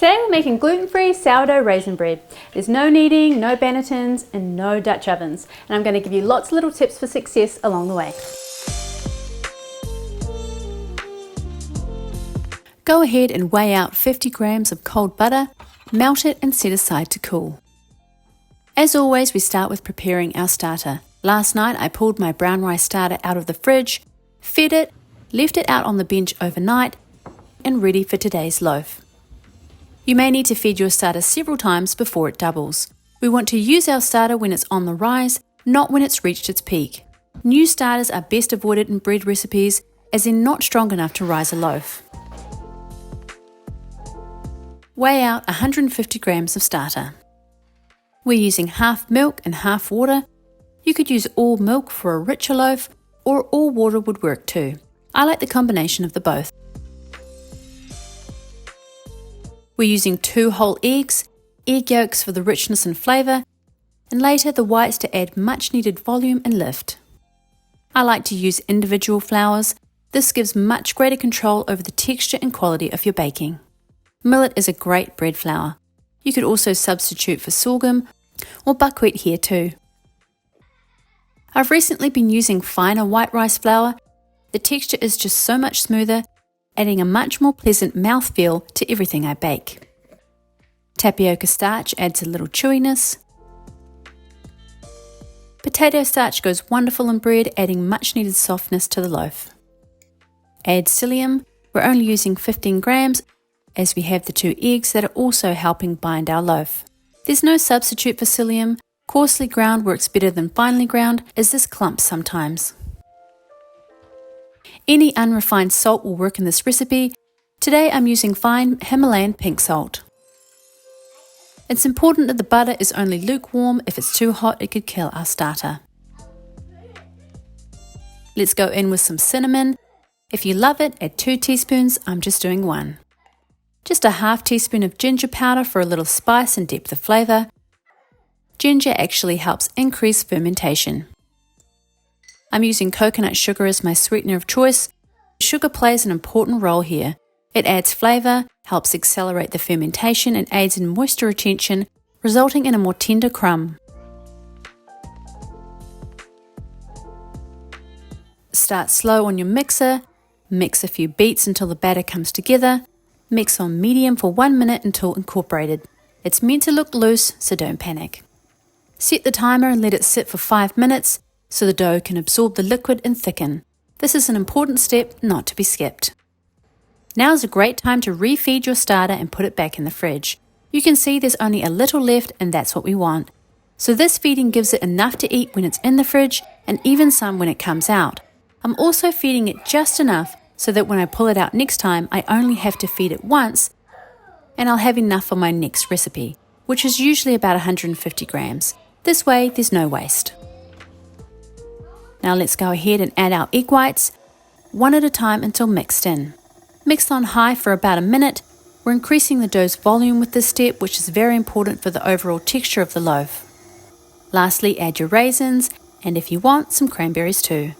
Today we're making gluten-free sourdough raisin bread. There's no kneading, no bannetons, and no Dutch ovens. And I'm going to give you lots of little tips for success along the way. Go ahead and weigh out 50 grams of cold butter, melt it and set aside to cool. As always, we start with preparing our starter. Last night I pulled my brown rice starter out of the fridge, fed it, left it out on the bench overnight, and ready for today's loaf. You may need to feed your starter several times before it doubles. We want to use our starter when it's on the rise, not when it's reached its peak. New starters are best avoided in bread recipes as they're not strong enough to rise a loaf. Weigh out 150 grams of starter. We're using half milk and half water. You could use all milk for a richer loaf, or all water would work too. I like the combination of the both. We're using 2 whole eggs, egg yolks for the richness and flavour, and later the whites to add much needed volume and lift. I like to use individual flours. This gives much greater control over the texture and quality of your baking. Millet is a great bread flour. You could also substitute for sorghum or buckwheat here too. I've recently been using finer white rice flour. The texture is just so much smoother, adding a much more pleasant mouthfeel to everything I bake. Tapioca starch adds a little chewiness. Potato starch goes wonderful in bread, adding much needed softness to the loaf. Add psyllium. We're only using 15 grams as we have the 2 eggs that are also helping bind our loaf. There's no substitute for psyllium. Coarsely ground works better than finely ground as this clumps sometimes. Any unrefined salt will work in this recipe. Today I'm using fine Himalayan pink salt. It's important that the butter is only lukewarm. If it's too hot, it could kill our starter. Let's go in with some cinnamon. If you love it, add 2 teaspoons. I'm just doing 1. Just a half teaspoon of ginger powder for a little spice and depth of flavour. Ginger actually helps increase fermentation. I'm using coconut sugar as my sweetener of choice. Sugar plays an important role here. It adds flavour, helps accelerate the fermentation and aids in moisture retention, resulting in a more tender crumb. Start slow on your mixer. Mix a few beats until the batter comes together. Mix on medium for 1 minute until incorporated. It's meant to look loose, so don't panic. Set the timer and let it sit for 5 minutes so the dough can absorb the liquid and thicken. This is an important step not to be skipped. Now is a great time to refeed your starter and put it back in the fridge. You can see there's only a little left and that's what we want. So this feeding gives it enough to eat when it's in the fridge and even some when it comes out. I'm also feeding it just enough so that when I pull it out next time I only have to feed it once and I'll have enough for my next recipe, which is usually about 150 grams. This way there's no waste. Now let's go ahead and add our egg whites, 1 at a time until mixed in. Mix on high for about a minute. We're increasing the dough's volume with this step, which is very important for the overall texture of the loaf. Lastly, add your raisins, and if you want, some cranberries too.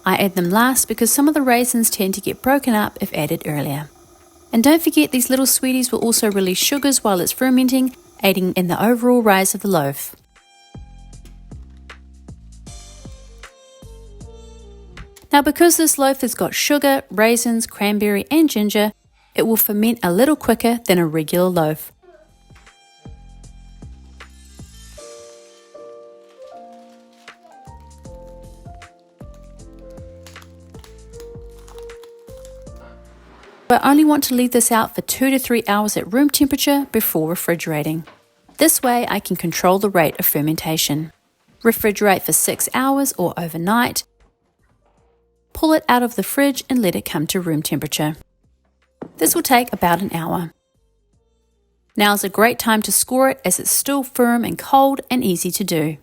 I add them last because some of the raisins tend to get broken up if added earlier. And don't forget, these little sweeties will also release sugars while it's fermenting, aiding in the overall rise of the loaf. Now because this loaf has got sugar, raisins, cranberry and ginger, it will ferment a little quicker than a regular loaf. I only want to leave this out for 2 to 3 hours at room temperature before refrigerating. This way I can control the rate of fermentation. Refrigerate for 6 hours or overnight. Pull it out of the fridge and let it come to room temperature. This will take about an hour. Now is a great time to score it as it's still firm and cold and easy to do.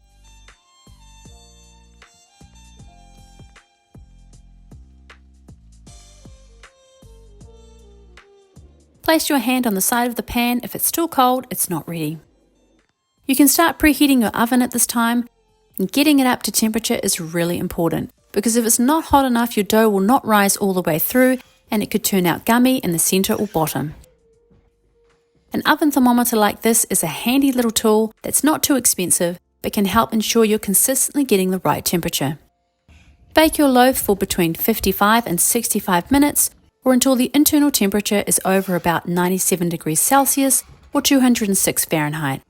Place your hand on the side of the pan. If it's still cold, it's not ready. You can start preheating your oven at this time, and getting it up to temperature is really important. Because if it's not hot enough, your dough will not rise all the way through and it could turn out gummy in the center or bottom. An oven thermometer like this is a handy little tool that's not too expensive, but can help ensure you're consistently getting the right temperature. Bake your loaf for between 55 and 65 minutes, or until the internal temperature is over about 97 degrees Celsius or 206 Fahrenheit.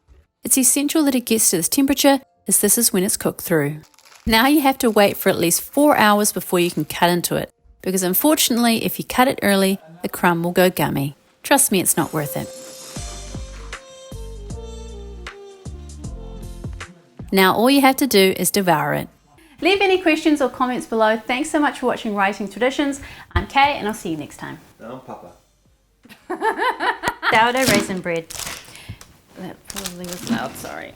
It's essential that it gets to this temperature, as this is when it's cooked through. Now you have to wait for at least 4 hours before you can cut into it, because unfortunately if you cut it early, the crumb will go gummy. Trust me, it's not worth it. Now all you have to do is devour it. Leave any questions or comments below. Thanks so much for watching Writing Traditions. I'm Kay and I'll see you next time. No, I'm Papa. Sourdough raisin bread. That probably was loud, sorry.